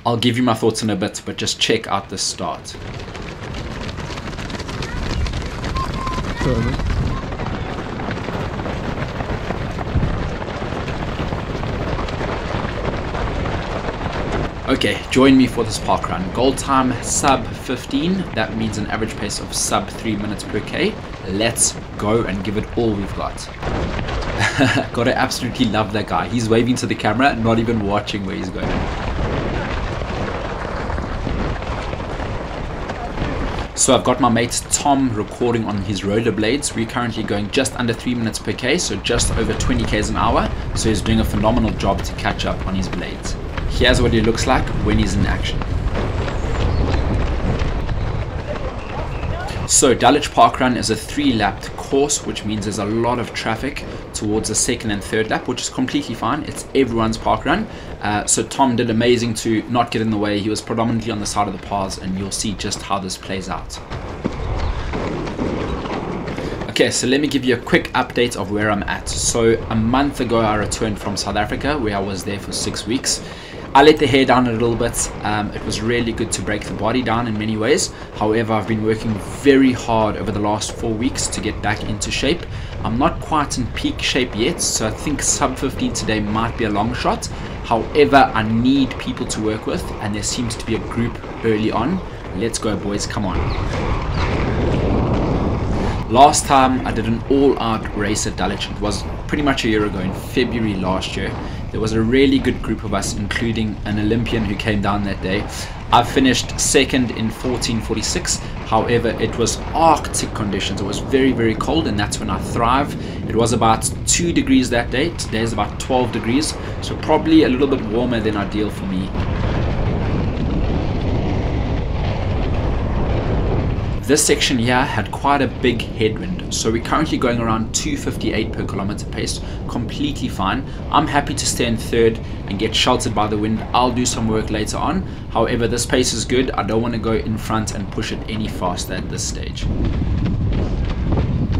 I'll give you my thoughts in a bit, but just check out the start. Okay, join me for this park run. Goal time sub 15. That means an average pace of sub 3 minutes per K. Let's go and give it all we've got. Gotta absolutely love that guy. He's waving to the camera, not even watching where he's going. So I've got my mate Tom recording on his rollerblades. We're currently going just under 3 minutes per K, so just over 20 Ks an hour. So he's doing a phenomenal job to catch up on his blades. Here's what he looks like when he's in action. So Dulwich Parkrun is a 3-lapped course, which means there's a lot of traffic towards the second and third lap, which is completely fine. It's everyone's parkrun. So Tom did amazing to not get in the way. He was predominantly on the side of the paths, and you'll see just how this plays out. Okay, so let me give you a quick update of where I'm at. So a month ago I returned from South Africa, where I was there for 6 weeks. I let the hair down a little bit. It was really good to break the body down in many ways. However, I've been working very hard over the last 4 weeks to get back into shape. I'm not quite in peak shape yet, so I think sub 15 today might be a long shot. However, I need people to work with, and there seems to be a group early on. Let's go, boys, come on. Last time I did an all-out race at Dulwich, it was pretty much a year ago in February last year. There was a really good group of us, including an Olympian who came down that day. I finished second in 14:46. However, it was Arctic conditions. It was very, very cold, and that's when I thrive. It was about 2 degrees that day. Today is about 12 degrees, so probably a little bit warmer than ideal for me. This section here had quite a big headwind, so we're currently going around 258 per kilometer pace, completely fine. I'm happy to stay in third and get sheltered by the wind. I'll do some work later on. However, this pace is good. I don't want to go in front and push it any faster at this stage.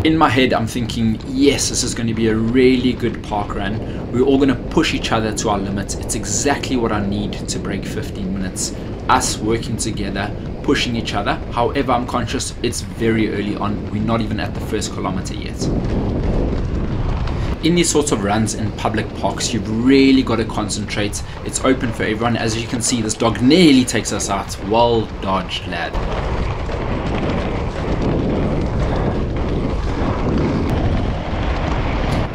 In my head, I'm thinking, yes, this is going to be a really good park run. We're all going to push each other to our limits. It's exactly what I need to break 15 minutes. Us working together, pushing each other. However, I'm conscious it's very early on. We're not even at the first kilometer yet. In these sorts of runs in public parks, you've really got to concentrate. It's open for everyone. As you can see, this dog nearly takes us out. Well dodged, lad.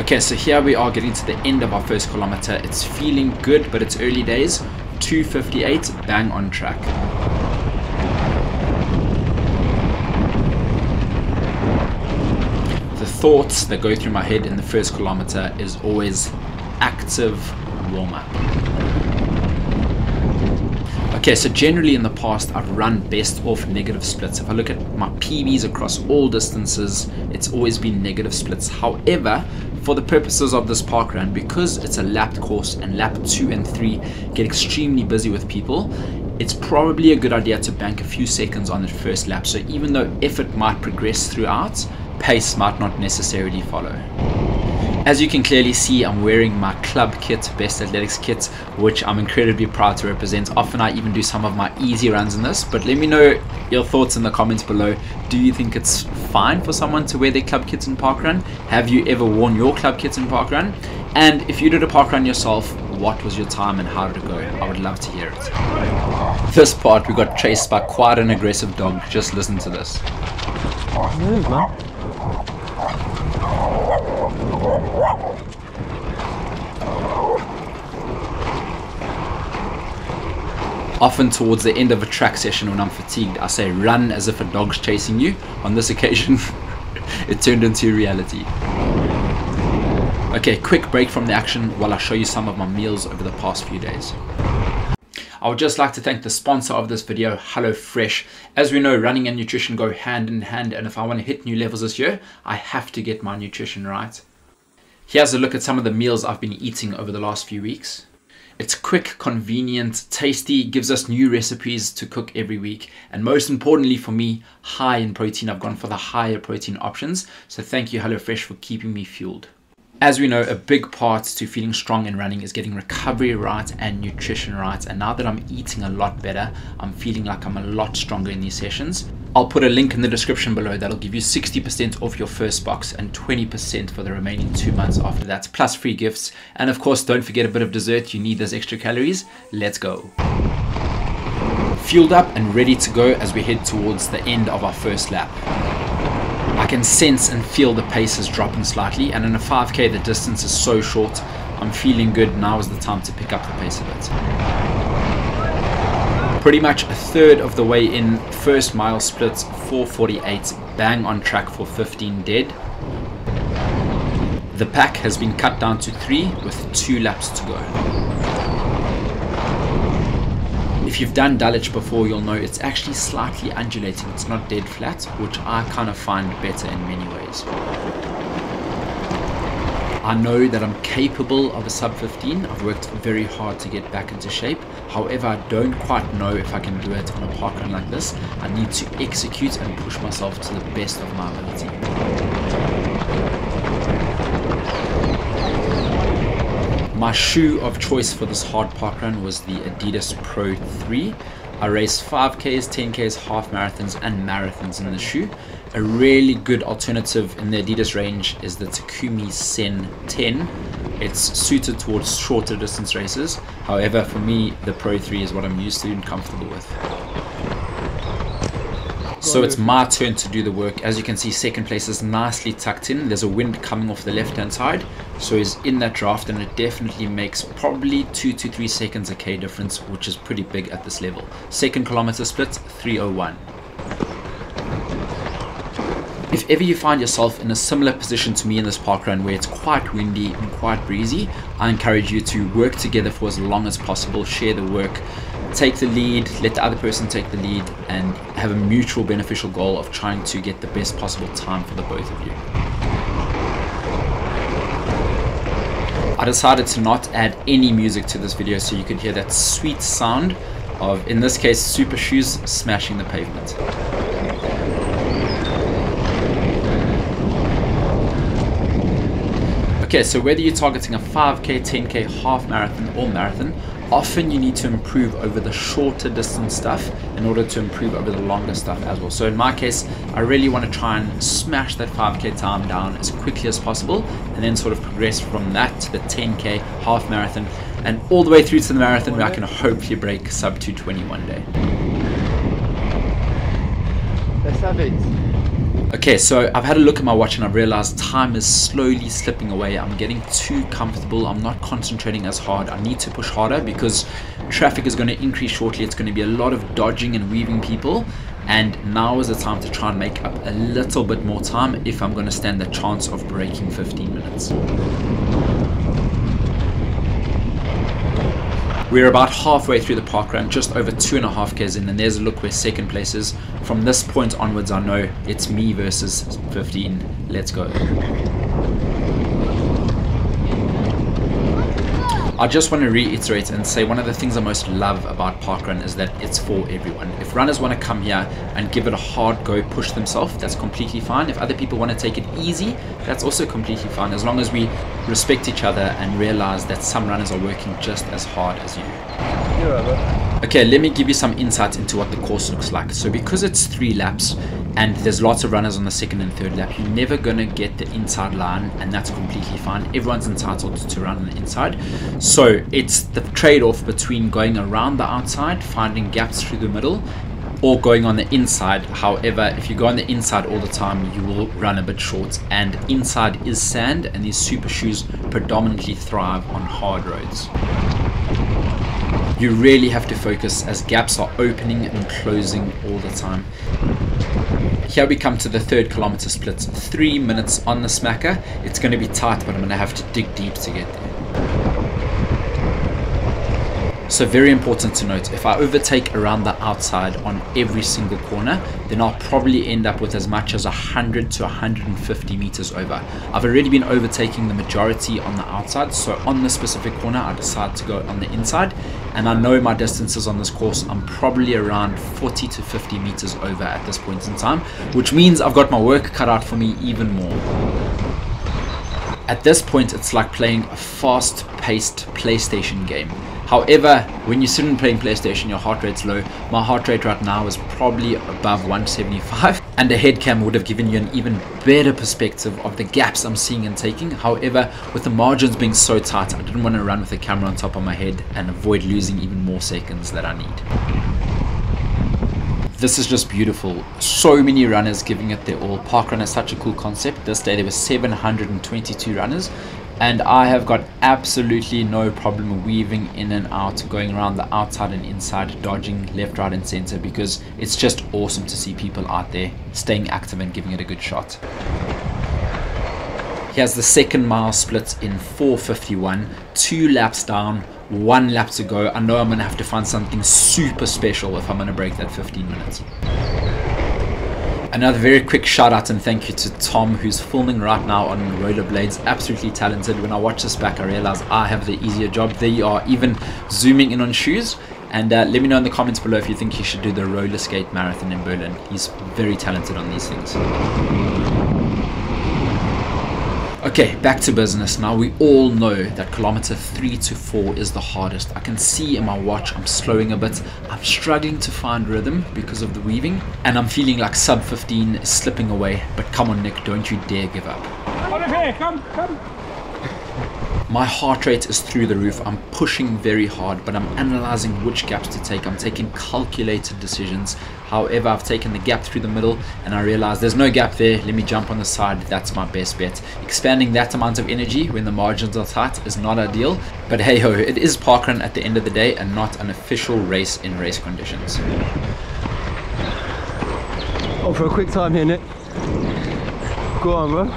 Okay, so here we are getting to the end of our first kilometer. It's feeling good, but it's early days. 2:58, bang on track. The thoughts that go through my head in the first kilometer is always active warm-up. Okay, so generally in the past I've run best off negative splits. If I look at my PBs across all distances, it's always been negative splits. However, for the purposes of this park run, because it's a lapped course and lap 2 and 3 get extremely busy with people, it's probably a good idea to bank a few seconds on the first lap. So even though effort might progress throughout, pace might not necessarily follow. As you can clearly see, I'm wearing my club kit, Best Athletics kit, which I'm incredibly proud to represent. Often I even do some of my easy runs in this, but let me know your thoughts in the comments below. Do you think it's fine for someone to wear their club kits in parkrun? Have you ever worn your club kits in parkrun? And if you did a parkrun yourself, what was your time and how did it go? I would love to hear it. This part, we got chased by quite an aggressive dog. Just listen to this. Move, man. Often towards the end of a track session when I'm fatigued, I say run as if a dog's chasing you. On this occasion, it turned into reality. Okay, quick break from the action while I show you some of my meals over the past few days. I would just like to thank the sponsor of this video, HelloFresh. As we know, running and nutrition go hand in hand, and if I want to hit new levels this year, I have to get my nutrition right. Here's a look at some of the meals I've been eating over the last few weeks. It's quick, convenient, tasty, gives us new recipes to cook every week, and most importantly for me, high in protein. I've gone for the higher protein options, so thank you HelloFresh for keeping me fueled. As we know, a big part to feeling strong in running is getting recovery right and nutrition right. And now that I'm eating a lot better, I'm feeling like I'm a lot stronger in these sessions. I'll put a link in the description below that'll give you 60% off your first box and 20% for the remaining 2 months after that, plus free gifts. And of course, don't forget a bit of dessert. You need those extra calories. Let's go. Fueled up and ready to go as we head towards the end of our first lap. I can sense and feel the pace is dropping slightly, and in a 5k the distance is so short. I'm feeling good. Now is the time to pick up the pace a bit. Pretty much a third of the way in, first mile splits 4:48, bang on track for 15 dead. The pack has been cut down to 3 with 2 laps to go. If you've done Dulwich before, you'll know it's actually slightly undulating. It's not dead flat, which I kind of find better in many ways. I know that I'm capable of a sub 15. I've worked very hard to get back into shape. However, I don't quite know if I can do it on a parkrun like this. I need to execute and push myself to the best of my ability. My shoe of choice for this hard parkrun was the Adidas Pro 3. I raced 5Ks, 10Ks, half marathons and marathons in the shoe. A really good alternative in the Adidas range is the Takumi Sen 10. It's suited towards shorter distance races. However, for me, the Pro 3 is what I'm used to and comfortable with. So it's my turn to do the work. As you can see, second place is nicely tucked in. There's a wind coming off the left hand side, so he's in that draft, and it definitely makes probably 2 to 3 seconds a K difference, which is pretty big at this level. Second kilometer split 3:01. If ever you find yourself in a similar position to me in this parkrun where it's quite windy and quite breezy, I encourage you to work together for as long as possible, share the work, take the lead, let the other person take the lead, and have a mutual beneficial goal of trying to get the best possible time for the both of you. I decided to not add any music to this video so you could hear that sweet sound of, in this case, super shoes smashing the pavement. Okay, so whether you're targeting a 5k, 10k, half marathon or marathon, often you need to improve over the shorter distance stuff in order to improve over the longer stuff as well. So in my case, I really want to try and smash that 5k time down as quickly as possible, and then sort of progress from that to the 10k, half marathon, and all the way through to the marathon where I can hopefully break sub 2:20 one day. Let's have it. Okay, so I've had a look at my watch and I've realized time is slowly slipping away. I'm getting too comfortable. I'm not concentrating as hard. I need to push harder because traffic is going to increase shortly. It's going to be a lot of dodging and weaving people. And now is the time to try and make up a little bit more time if I'm going to stand the chance of breaking 15 minutes. We're about halfway through the parkrun, just over 2.5 k's in, and there's a look where second place is. From this point onwards, I know it's me versus 15. Let's go. I just want to reiterate and say one of the things I most love about parkrun is that it's for everyone. If runners want to come here and give it a hard go, push themselves, that's completely fine. If other people want to take it easy, that's also completely fine, as long as we respect each other and realize that some runners are working just as hard as you. Okay, let me give you some insight into what the course looks like. So because it's 3 laps and there's lots of runners on the second and third lap, you're never going to get the inside line, and that's completely fine. Everyone's entitled to run on the inside. So it's the trade-off between going around the outside, finding gaps through the middle, or going on the inside. However, if you go on the inside all the time, you will run a bit short, and inside is sand, and these super shoes predominantly thrive on hard roads. You really have to focus as gaps are opening and closing all the time. Here we come to the 3rd kilometer split. 3 minutes on the smacker. It's going to be tight, but I'm going to have to dig deep to get there. So very important to note, if I overtake around the outside on every single corner, then I'll probably end up with as much as 100 to 150 meters over. I've already been overtaking the majority on the outside, so on this specific corner I decide to go on the inside, and I know my distances on this course, I'm probably around 40 to 50 meters over at this point in time, which means I've got my work cut out for me even more. At this point, it's like playing a fast-paced PlayStation game. However, when you're sitting playing PlayStation, your heart rate's low. My heart rate right now is probably above 175, and a head cam would have given you an even better perspective of the gaps I'm seeing and taking. However, with the margins being so tight, I didn't want to run with the camera on top of my head and avoid losing even more seconds that I need. This is just beautiful. So many runners giving it their all. Parkrun is such a cool concept. This day there were 722 runners, and I have got absolutely no problem weaving in and out, going around the outside and inside, dodging left, right and center, because it's just awesome to see people out there staying active and giving it a good shot. Here's the second mile split in 4:51, 2 laps down, 1 lap to go. I know I'm going to have to find something super special if I'm going to break that 15 minutes. Another very quick shout out and thank you to Tom, who's filming right now on rollerblades. Absolutely talented. When I watch this back, I realize I have the easier job. There you are, even zooming in on shoes. And let me know in the comments below if you think he should do the roller skate marathon in Berlin. He's very talented on these things. Okay, back to business. Now, we all know that kilometer 3 to 4 is the hardest. I can see in my watch I'm slowing a bit. I'm struggling to find rhythm because of the weaving, and I'm feeling like sub 15 is slipping away. But come on, Nick, don't you dare give up. Come. My heart rate is through the roof. I'm pushing very hard, but I'm analyzing which gaps to take. I'm taking calculated decisions. However, I've taken the gap through the middle and I realize there's no gap there. Let me jump on the side. That's my best bet. Expanding that amount of energy when the margins are tight is not ideal, but hey ho, it is parkrun at the end of the day and not an official race in race conditions. Oh, for a quick time here, Nick. Go on, bro.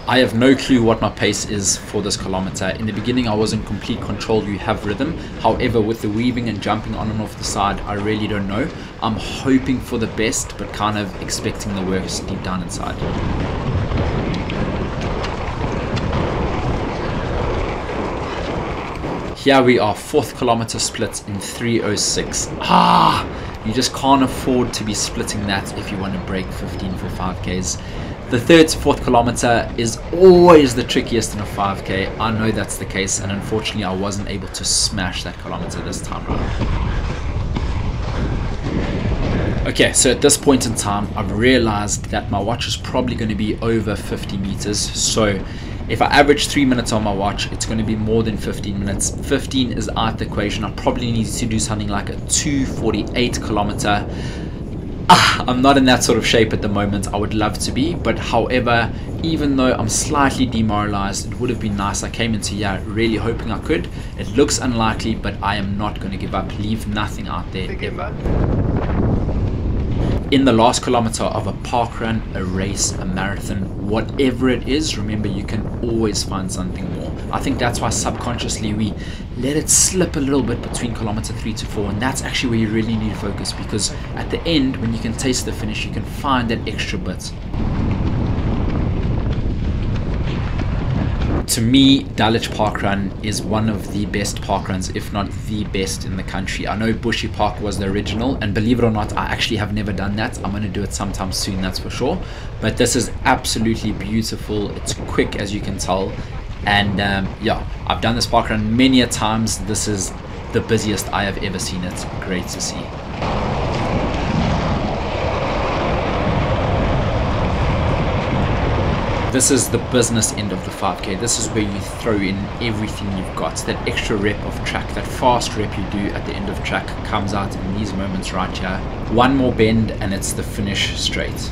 I have no clue what my pace is for this kilometer. In the beginning, I was in complete control. You have rhythm. However, with the weaving and jumping on and off the side, I really don't know. I'm hoping for the best, but kind of expecting the worst deep down inside. Here we are, 4th kilometer split in 3:06. You just can't afford to be splitting that if you want to break 15 for 5Ks. The 3rd to 4th kilometer is always the trickiest in a 5K. I know that's the case, and unfortunately I wasn't able to smash that kilometer this time around. Okay, so at this point in time, I've realized that my watch is probably going to be over 50 meters. So if I average 3 minutes on my watch, it's going to be more than 15 minutes. 15 is out the equation. I probably need to do something like a 2:48 kilometer. I'm not in that sort of shape at the moment. I would love to be, but however, even though I'm slightly demoralized, it would have been nice. I came into here really hoping I could. It looks unlikely, but I am not going to give up. Leave nothing out there ever. In the last kilometer of a parkrun, a race, a marathon, whatever it is, remember you can always find something more. I think that's why subconsciously we let it slip a little bit between kilometer 3 to 4, and that's actually where you really need to focus, because at the end, when you can taste the finish, you can find that extra bit. To me, Dulwich Parkrun is one of the best parkruns, if not the best in the country. I know Bushy Park was the original, and believe it or not, I actually have never done that. I'm going to do it sometime soon, that's for sure. But this is absolutely beautiful. It's quick, as you can tell. And yeah, I've done this parkrun many a times. This is the busiest I have ever seen it. Great to see. This is the business end of the 5K. This is where you throw in everything you've got. That extra rep of track, that fast rep you do at the end of track comes out in these moments right here. One more bend and it's the finish straight.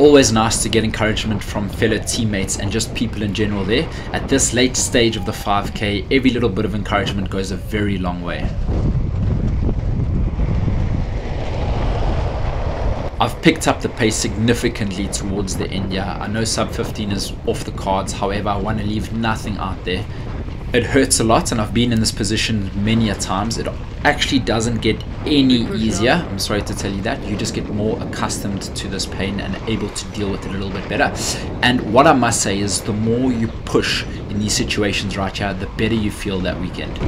Always nice to get encouragement from fellow teammates and just people in general there. At this late stage of the 5K, every little bit of encouragement goes a very long way. I've picked up the pace significantly towards the end here. I know sub 15 is off the cards, however I want to leave nothing out there. It hurts a lot, and I've been in this position many a times. It actually doesn't get any easier. I'm sorry to tell you that. You just get more accustomed to this pain and able to deal with it a little bit better. And what I must say is the more you push in these situations right here, the better you feel that weekend.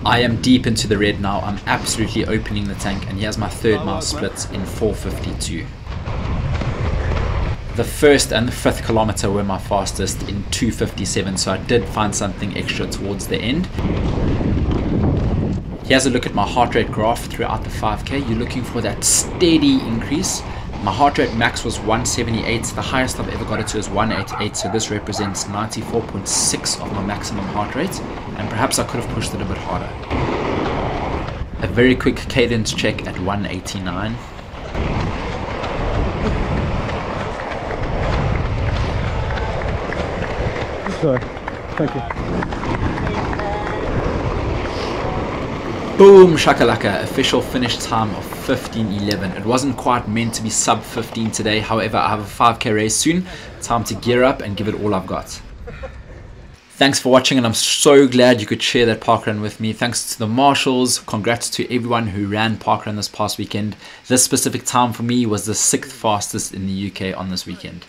I am deep into the red now. I'm absolutely opening the tank, and here's my third mile split in 4:52. The first and the 5th kilometer were my fastest in 2:57, so I did find something extra towards the end. Here's a look at my heart rate graph throughout the 5k. You're looking for that steady increase. My heart rate max was 178. The highest I've ever got it to is 188, so this represents 94.6 of my maximum heart rate, and perhaps I could have pushed it a bit harder. A very quick cadence check at 189. Sorry, thank you. Boom shakalaka, official finish time of 15:11. It wasn't quite meant to be sub 15 today, however I have a 5k race soon. Time to gear up and give it all I've got. Thanks for watching, and I'm so glad you could share that parkrun with me. Thanks to the marshals, congrats to everyone who ran parkrun this past weekend. This specific time for me was the 6th fastest in the UK on this weekend.